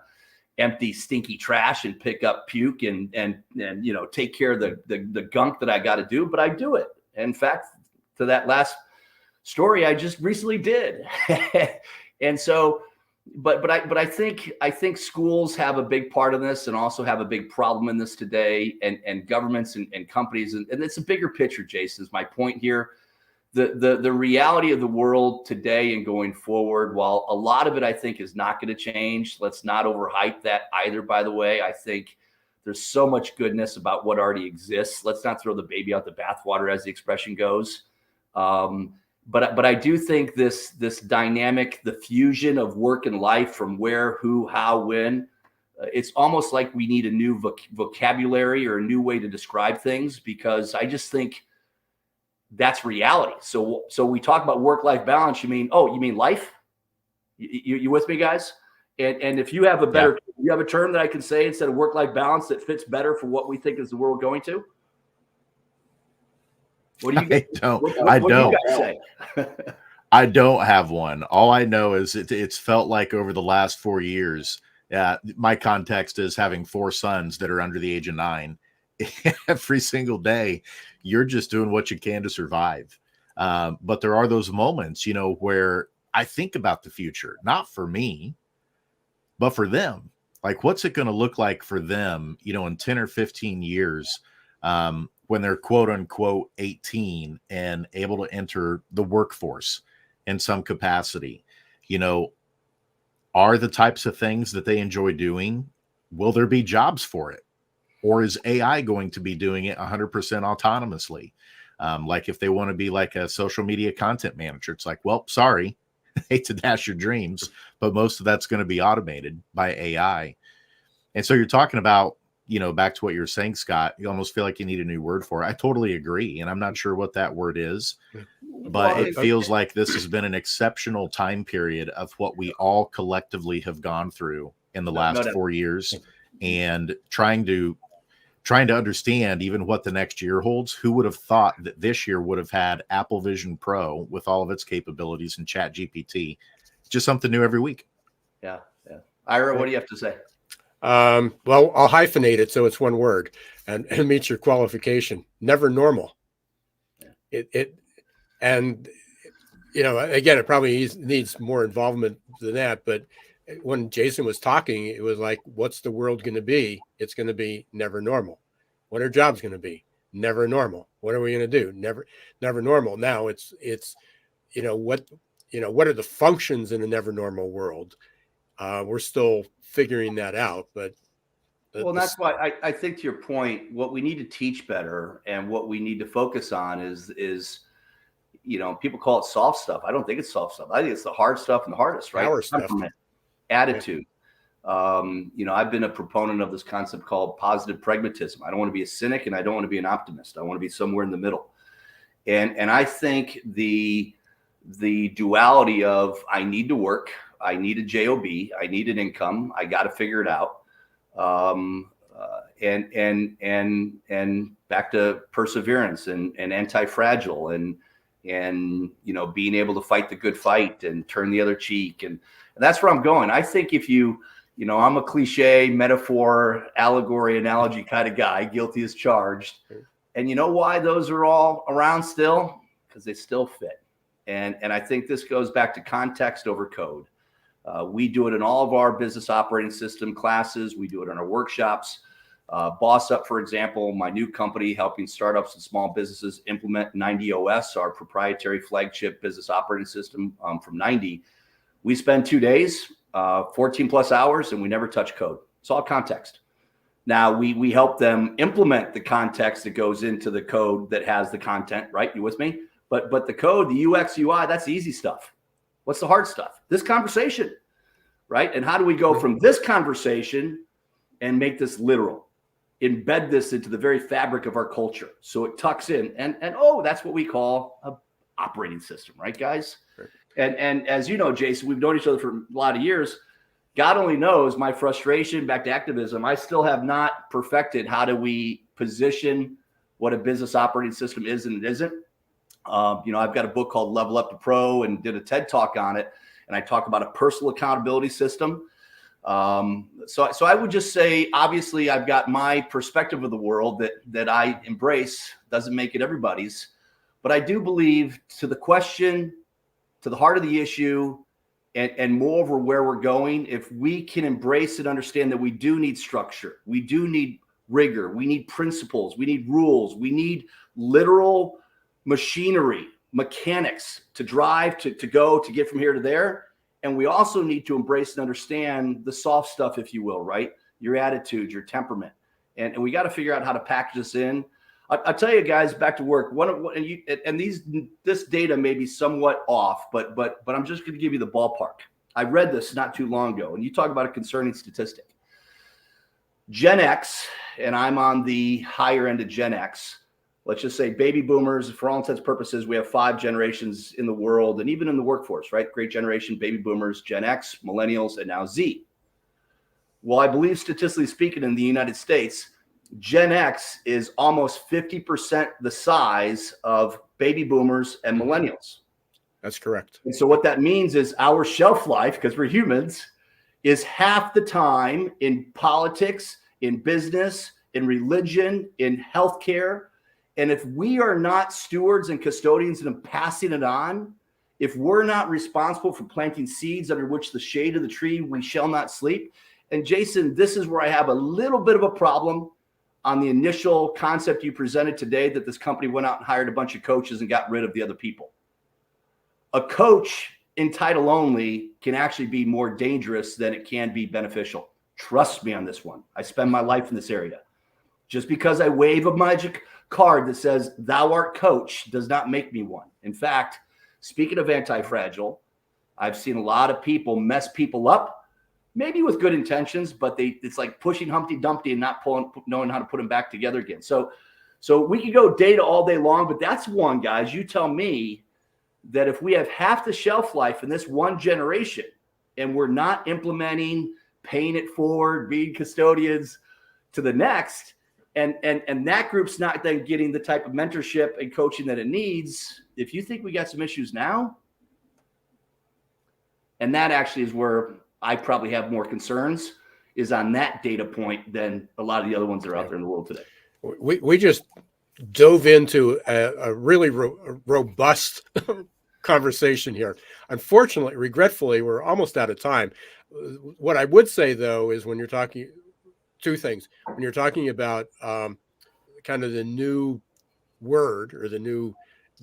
empty stinky trash and pick up puke and take care of the gunk that I got to do, but I do it. In fact, to that last story I just recently did. And so, but I think schools have a big part of this and also have a big problem in this today, and governments and companies. And it's a bigger picture, Jason, is my point here. The reality of the world today and going forward, while a lot of it I think is not going to change, let's not overhype that either, by the way. I think there's so much goodness about what already exists. Let's not throw the baby out the bathwater, as the expression goes. But I do think this dynamic, the fusion of work and life from where, who, how, when, it's almost like we need a new vocabulary or a new way to describe things, because I just think that's reality. So we talk about work-life balance. You mean life? You with me, guys? And if you have a better, you have a term that I can say instead of work-life balance that fits better for what we think is the world going to? What do you guys, I don't. What do you guys say? I don't have one. All I know is it's felt like over the last 4 years, my context is having 4 sons that are under the age of 9. Every single day, you're just doing what you can to survive. But there are those moments, where I think about the future, not for me, but for them. Like, what's it going to look like for them, in 10 or 15 years, when they're quote unquote 18 and able to enter the workforce in some capacity? Are the types of things that they enjoy doing, will there be jobs for it? Or is AI going to be doing it 100% autonomously? Like if they want to be like a social media content manager, it's like, well, sorry, hate to dash your dreams, but most of that's going to be automated by AI. And so you're talking about, back to what you're saying, Scott, you almost feel like you need a new word for it. I totally agree. And I'm not sure what that word is, but it feels like this has been an exceptional time period of what we all collectively have gone through in the last 4 years, and trying to understand even what the next year holds. Who would have thought that this year would have had Apple Vision Pro with all of its capabilities and Chat GPT? Just something new every week. Yeah. Ira, what do you have to say? Well, I'll hyphenate it so it's one word and meets your qualification. Never normal. And again, it probably needs more involvement than that. But when Jason was talking, it was like, what's the world going to be? It's going to be never normal. What are jobs going to be? Never normal. What are we going to do? Never normal. Now it's what are the functions in a never normal world? We're still figuring that out, but that's why I think, to your point, what we need to teach better and what we need to focus on is people call it soft stuff. I don't think it's soft stuff. I think it's the hard stuff and the hardest, right? Power stuff. Attitude. Yeah. I've been a proponent of this concept called positive pragmatism. I don't want to be a cynic and I don't want to be an optimist. I want to be somewhere in the middle. And I think the duality of I need to work, I need a job, I need an income, I got to figure it out. And back to perseverance and anti-fragile and being able to fight the good fight and turn the other cheek. And that's where I'm going. I think if I'm a cliche, metaphor, allegory, analogy kind of guy, guilty as charged. And you know why those are all around still? Because they still fit. And I think this goes back to context over code. We do it in all of our business operating system classes. We do it in our workshops. Boss Up, for example, my new company helping startups and small businesses implement 90OS, our proprietary flagship business operating system from 90. We spend 2 days, 14 plus hours, and we never touch code. It's all context. Now we help them implement the context that goes into the code that has the content, right? You with me? But the code, the UX, UI, that's the easy stuff. What's the hard stuff? This conversation, right? And how do we go from this conversation and make this literal, embed this into the very fabric of our culture so it tucks in? And that's what we call a operating system, right, guys? Sure. And as you know, Jason, we've known each other for a lot of years. God only knows my frustration back to activism. I still have not perfected how do we position what a business operating system is and it isn't. I've got a book called Level Up to Pro and did a TED talk on it. And I talk about a personal accountability system. So I would just say, obviously, I've got my perspective of the world that I embrace. Doesn't make it everybody's. But I do believe to the question, to the heart of the issue, and moreover where we're going, if we can embrace and understand that we do need structure, we do need rigor, we need principles, we need rules, we need literal machinery, mechanics to drive, to go, to get from here to there. And we also need to embrace and understand the soft stuff, if you will, right? Your attitude, your temperament. And we got to figure out how to package this in. I'll tell you guys, back to work. This data may be somewhat off, but I'm just going to give you the ballpark. I read this not too long ago, and you talk about a concerning statistic. Gen X, and I'm on the higher end of Gen X. Let's just say baby boomers, for all intents and purposes, we have 5 generations in the world and even in the workforce, right? Great generation, baby boomers, Gen X, millennials, and now Z. Well, I believe statistically speaking in the United States, Gen X is almost 50% the size of baby boomers and millennials. That's correct. And so what that means is our shelf life, because we're humans, is half the time in politics, in business, in religion, in healthcare. And if we are not stewards and custodians and passing it on, if we're not responsible for planting seeds under which the shade of the tree we shall not sleep. And Jason, this is where I have a little bit of a problem on the initial concept you presented today, that this company went out and hired a bunch of coaches and got rid of the other people. A coach in title only can actually be more dangerous than it can be beneficial. Trust me on this one. I spend my life in this area. Just because I wave a magic card that says thou art coach does not make me one. In fact, speaking of anti-fragile, I've seen a lot of people mess people up, maybe with good intentions, but it's like pushing Humpty Dumpty and not knowing how to put them back together again. So we could go data all day long, but that's one, guys. You tell me that if we have half the shelf life in this one generation and we're not implementing paying it forward, being custodians to the next, and that group's not then getting the type of mentorship and coaching that it needs, if you think we got some issues now, and that actually is where I probably have more concerns, is on that data point than a lot of the other ones that are out there in the world today. We just dove into a really robust conversation here. Unfortunately, regretfully, we're almost out of time. What I would say, though, is when you're talking, two things. When you're talking about kind of the new word or the new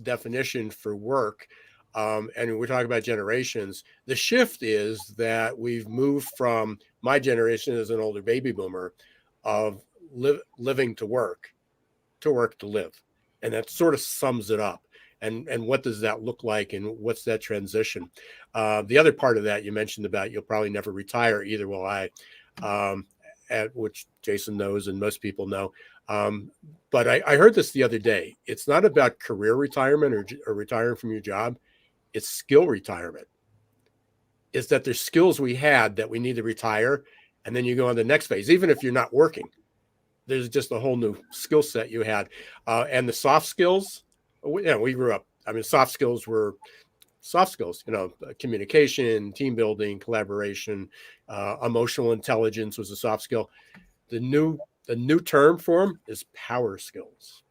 definition for work, and we're talking about generations, the shift is that we've moved from my generation as an older baby boomer of living to work to live. And that sort of sums it up. And what does that look like, and what's that transition? The other part of that you mentioned about you'll probably never retire, either will I, at which Jason knows and most people know. But I heard this the other day. It's not about career retirement or retiring from your job. It's skill retirement. It's that there's skills we had that we need to retire, and then you go on the next phase, even if you're not working. There's just a whole new skill set you had. And the soft skills, we grew up. I mean, soft skills were soft skills, communication, team building, collaboration, emotional intelligence was a soft skill. The new term for them is power skills.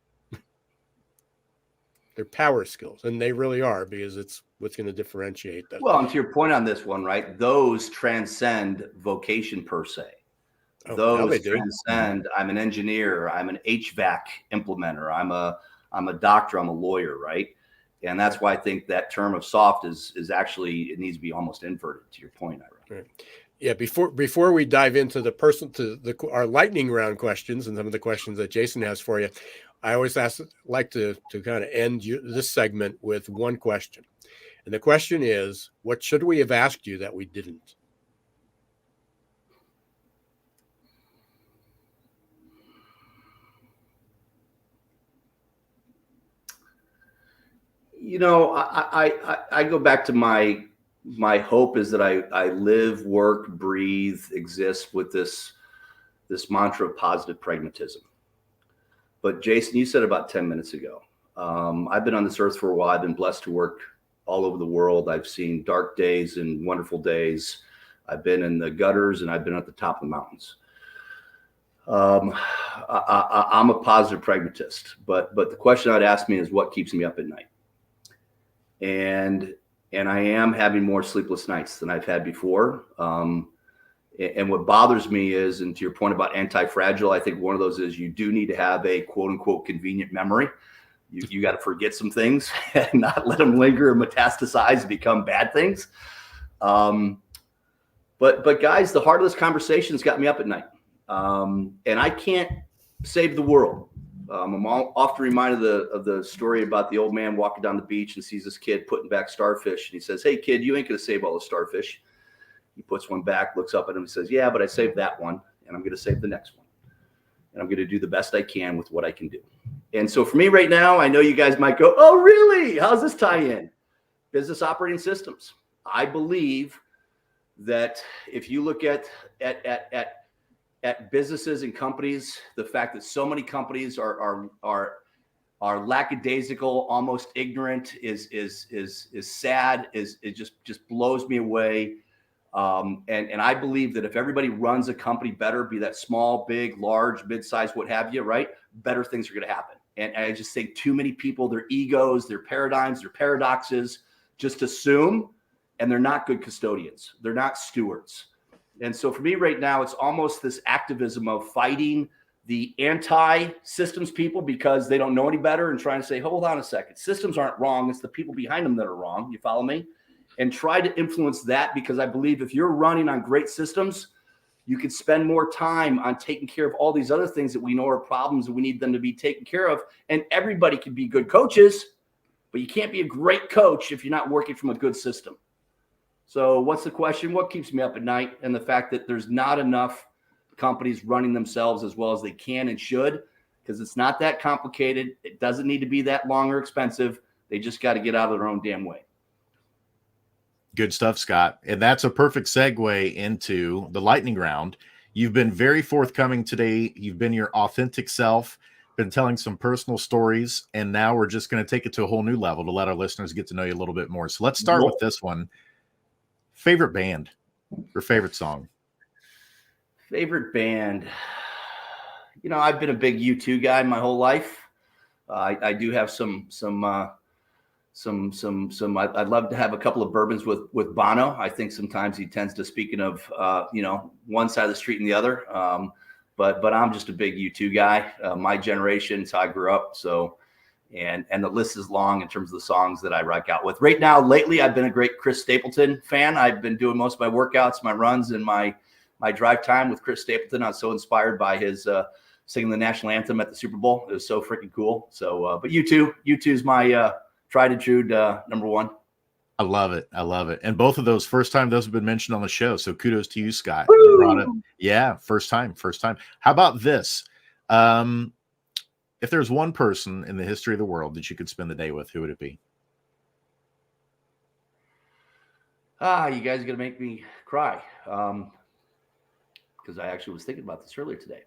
They're power skills, and they really are, because it's what's going to differentiate them. Well, and to your point on this one, right? Those transcend vocation per se. Those transcend. I'm an engineer. I'm an HVAC implementer. I'm a doctor. I'm a lawyer, right? And that's why I think that term of soft is actually, it needs to be almost inverted. To your point, Ira. Right. Yeah. Before we dive into our lightning round questions and some of the questions that Jason has for you, I always like to kind of end this segment with one question, and the question is, what should we have asked you that we didn't? I go back to my hope is that I live, work, breathe, exist with this mantra of positive pragmatism. But Jason, you said about 10 minutes ago, I've been on this earth for a while. I've been blessed to work all over the world. I've seen dark days and wonderful days. I've been in the gutters and I've been at the top of the mountains. I'm a positive pragmatist, but the question I'd ask me is what keeps me up at night? And I am having more sleepless nights than I've had before. And what bothers me is, and to your point about anti-fragile, I think one of those is you do need to have a quote unquote convenient memory. You got to forget some things and not let them linger and metastasize and become bad things. But guys, the heart of this conversation has got me up at night. And I can't save the world. I'm often reminded of the story about the old man walking down the beach and sees this kid putting back starfish. And he says, "Hey kid, you ain't going to save all the starfish." He puts one back, looks up at him and says, "Yeah, but I saved that one, and I'm going to save the next one. And I'm going to do the best I can with what I can do." And so for me right now, I know you guys might go, "Oh, really? How's this tie in?" Business operating systems. I believe that if you look at businesses and companies, the fact that so many companies are are lackadaisical, almost ignorant, is sad, it just blows me away. And I believe that if everybody runs a company better, be that small, big, large, mid-sized, what have you, right? Better things are going to happen. And I just think too many people, their egos, their paradigms, their paradoxes, just assume, and they're not good custodians. They're not stewards. And so for me right now, it's almost this activism of fighting the anti-systems people because they don't know any better and trying to say, hold on a second, systems aren't wrong. It's the people behind them that are wrong. You follow me? And try to influence that, because I believe if you're running on great systems, you could spend more time on taking care of all these other things that we know are problems and we need them to be taken care of. And everybody can be good coaches, but you can't be a great coach if you're not working from a good system. So what's the question? What keeps me up at night? And the fact that there's not enough companies running themselves as well as they can and should, because it's not that complicated. It doesn't need to be that long or expensive. They just got to get out of their own damn way. Good stuff, Scott. And that's a perfect segue into the lightning round. You've been very forthcoming today. You've been your authentic self, been telling some personal stories, and now we're just going to take it to a whole new level to let our listeners get to know you a little bit more. So let's start with this one. Favorite band or favorite song? Favorite band. You know, I've been a big U2 guy my whole life. I do have some I'd love to have a couple of bourbons with Bono. I think sometimes he tends to, speaking of, one side of the street and the other. But I'm just a big U2 guy. My generation, so I grew up. So, and the list is long in terms of the songs that I rock out with. Right now, lately, I've been a great Chris Stapleton fan. I've been doing most of my workouts, my runs, and my drive time with Chris Stapleton. I was so inspired by his singing the national anthem at the Super Bowl. It was so freaking cool. So, but U2 is my tried and true number one. I love it. And both of those, first time those have been mentioned on the show. So kudos to you, Scott. You brought it. Yeah, first time. How about this? If there's one person in the history of the world that you could spend the day with, who would it be? You guys are going to make me cry. Because I actually was thinking about this earlier today.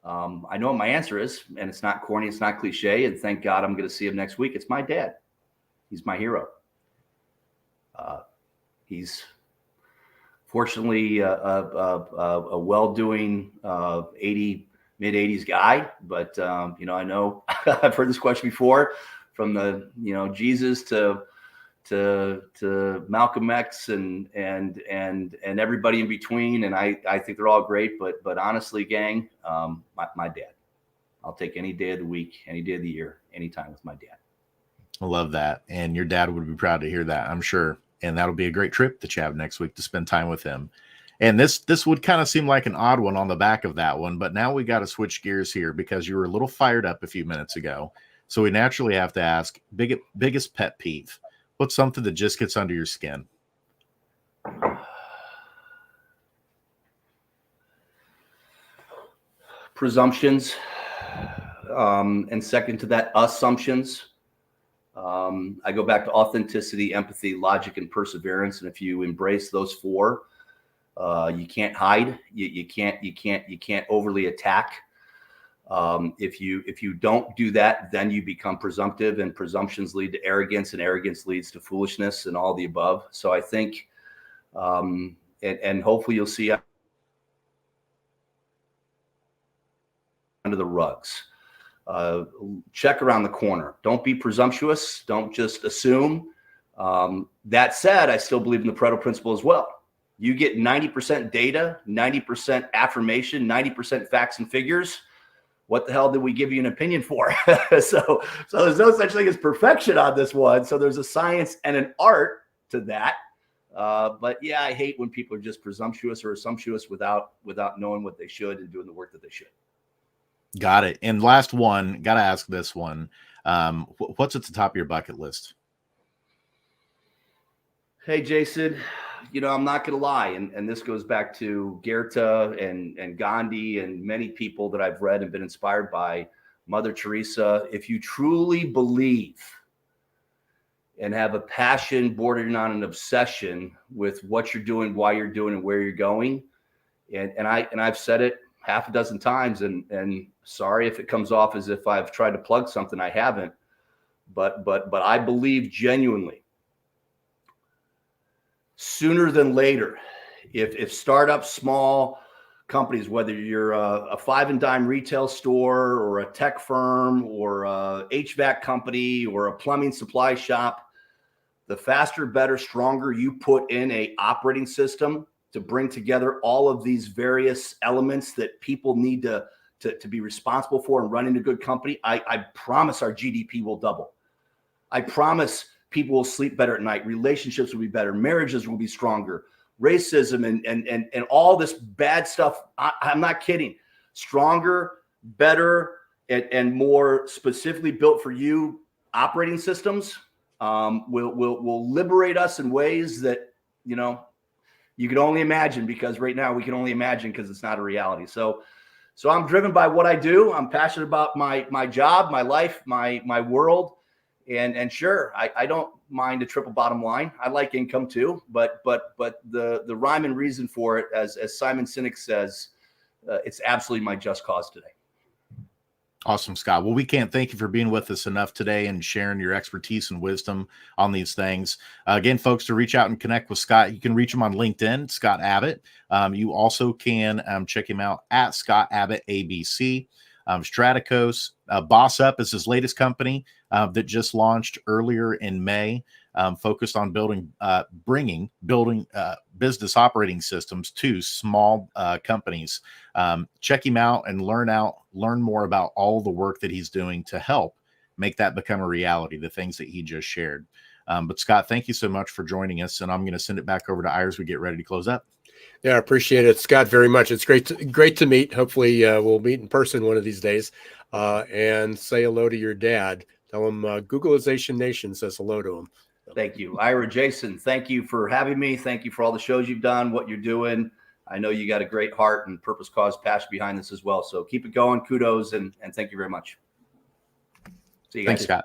I know what my answer is, and it's not corny, it's not cliche, and thank God I'm going to see him next week. It's my dad. He's my hero. He's fortunately a well-doing mid-80s guy, but I know I've heard this question before, from the Jesus to Malcolm X and everybody in between, and I think they're all great, but honestly, gang, my dad. I'll take any day of the week, any day of the year, anytime with my dad. I love that, and your dad would be proud to hear that, I'm sure. And that'll be a great trip that you have next week to spend time with him. And this would kind of seem like an odd one on the back of that one, but now we got to switch gears here because you were a little fired up a few minutes ago. So we naturally have to ask, biggest pet peeve. What's something that just gets under your skin? Presumptions. And second to that, assumptions. I go back to authenticity, empathy, logic, and perseverance. And if you embrace those four, you can't hide. You can't overly attack. If you don't do that, then you become presumptive, and presumptions lead to arrogance, and arrogance leads to foolishness, and all the above. So I think, and hopefully you'll see under the rugs. Check around the corner. Don't be presumptuous. Don't just assume. That said, I still believe in the Pareto principle as well. You get 90% data, 90% affirmation, 90% facts and figures. What the hell did we give you an opinion for? So there's no such thing as perfection on this one. So there's a science and an art to that. But yeah, I hate when people are just presumptuous or assumptuous without knowing what they should and doing the work that they should. Got it. And last one, got to ask this one. What's at the top of your bucket list? Hey, Jason, I'm not going to lie. And this goes back to Goethe and Gandhi and many people that I've read and been inspired by. Mother Teresa. If you truly believe and have a passion bordering on an obsession with what you're doing, why you're doing, and where you're going, and I've said it half a dozen times, and sorry if it comes off as if I've tried to plug something. I haven't, but I believe genuinely, sooner than later, if startups, small companies, whether you're a five and dime retail store or a tech firm or a HVAC company or a plumbing supply shop, the faster, better, stronger you put in a operating system to bring together all of these various elements that people need to be responsible for and running a good company, I promise our GDP will double. I promise people will sleep better at night. Relationships will be better. Marriages will be stronger. Racism and all this bad stuff. I'm not kidding. Stronger, better, and more specifically built for you operating systems will liberate us in ways that, you can only imagine, because right now we can only imagine because it's not a reality. So I'm driven by what I do. I'm passionate about my job, my life, my world. And sure, I don't mind a triple bottom line. I like income too, but the rhyme and reason for it, as Simon Sinek says, it's absolutely my just cause today. Awesome, Scott. Well, we can't thank you for being with us enough today and sharing your expertise and wisdom on these things. Again, folks, to reach out and connect with Scott, you can reach him on LinkedIn, Scott Abbott. You also can check him out at Scott Abbott ABC. Straticos, Boss Up is his latest company that just launched earlier in May, focused on building business operating systems to small companies. Check him out and learn more about all the work that he's doing to help make that become a reality, the things that he just shared. But Scott, thank you so much for joining us, and I'm going to send it back over to Ira as we get ready to close up. Yeah, I appreciate it, Scott, very much. It's great to meet. Hopefully we'll meet in person one of these days, and say hello to your dad. Tell him Googleization Nation says hello to him. Thank you. Ira, Jason, thank you for having me. Thank you for all the shows you've done, what you're doing. I know you got a great heart and purpose, cause, passion behind this as well. So keep it going. Kudos, and thank you very much. See you guys. Thanks, Scott.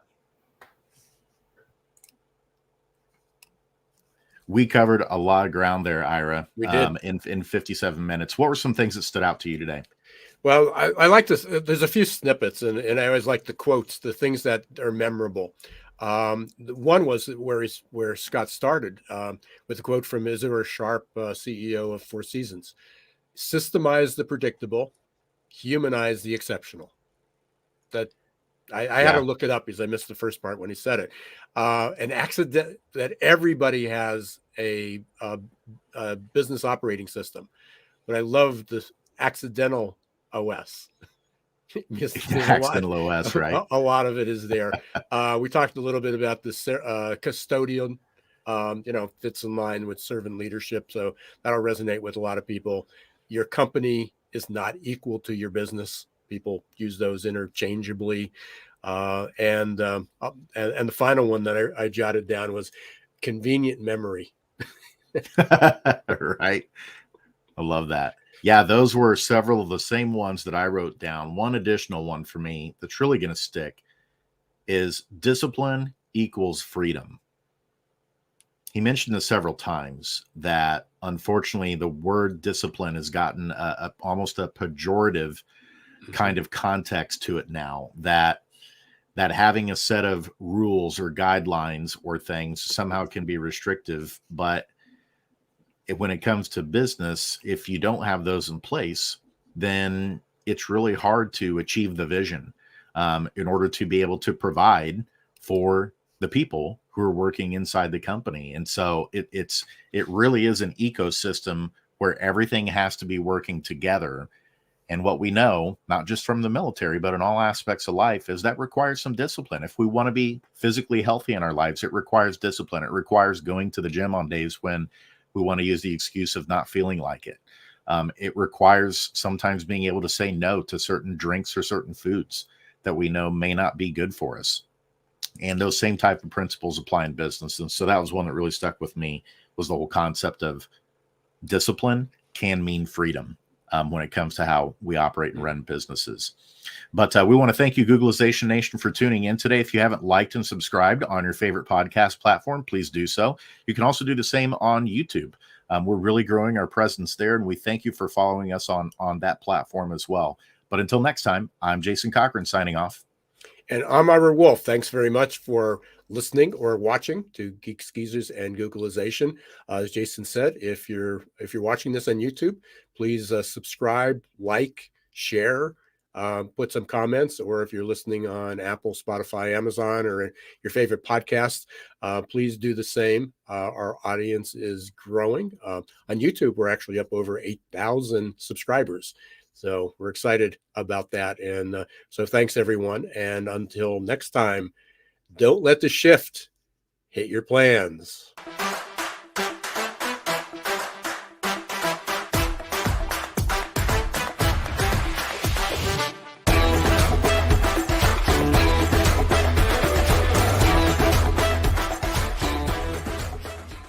We covered a lot of ground there, Ira, We did. in 57 minutes. What were some things that stood out to you today? Well, I like this. There's a few snippets, and I always like the quotes, the things that are memorable. One was where Scott started with a quote from Isra Sharp, CEO of Four Seasons: "Systemize the predictable, humanize the exceptional." That I had to look it up because I missed the first part when he said it. An accident that everybody has a business operating system, but I love the accidental OS. Accidental OS, right? A lot of it is there. We talked a little bit about this custodian. Fits in line with servant leadership, so that'll resonate with a lot of people. Your company is not equal to your business. People use those interchangeably. And the final one that I jotted down was convenient memory. Right. I love that. Yeah, those were several of the same ones that I wrote down. One additional one for me that's really going to stick is discipline equals freedom. He mentioned this several times, that unfortunately the word discipline has gotten almost a pejorative kind of context to it now, that having a set of rules or guidelines or things somehow can be restrictive. But when it comes to business, if you don't have those in place, then it's really hard to achieve the vision in order to be able to provide for the people who are working inside the company. And so it really is an ecosystem where everything has to be working together. And what we know, not just from the military, but in all aspects of life, is that requires some discipline. If we want to be physically healthy in our lives, it requires discipline. It requires going to the gym on days when we want to use the excuse of not feeling like it. It requires sometimes being able to say no to certain drinks or certain foods that we know may not be good for us. And those same type of principles apply in business. And so that was one that really stuck with me, was the whole concept of discipline can mean freedom when it comes to how we operate and run businesses. But we want to thank you, Googleization Nation, for tuning in today. If you haven't liked and subscribed on your favorite podcast platform, please do so. You can also do the same on YouTube. We're really growing our presence there, and we thank you for following us on that platform as well. But until next time, I'm Jason Cochran signing off. And I'm Ira Wolf. Thanks very much for listening or watching to Geeks, Geezers, and Googleization. As Jason said, if you're watching this on YouTube, please subscribe, like, share, put some comments, or if you're listening on Apple, Spotify, Amazon, or your favorite podcast, please do the same. Our audience is growing. On YouTube, we're actually up over 8,000 subscribers. So we're excited about that. And so thanks, everyone. And until next time, don't let the shift hit your plans.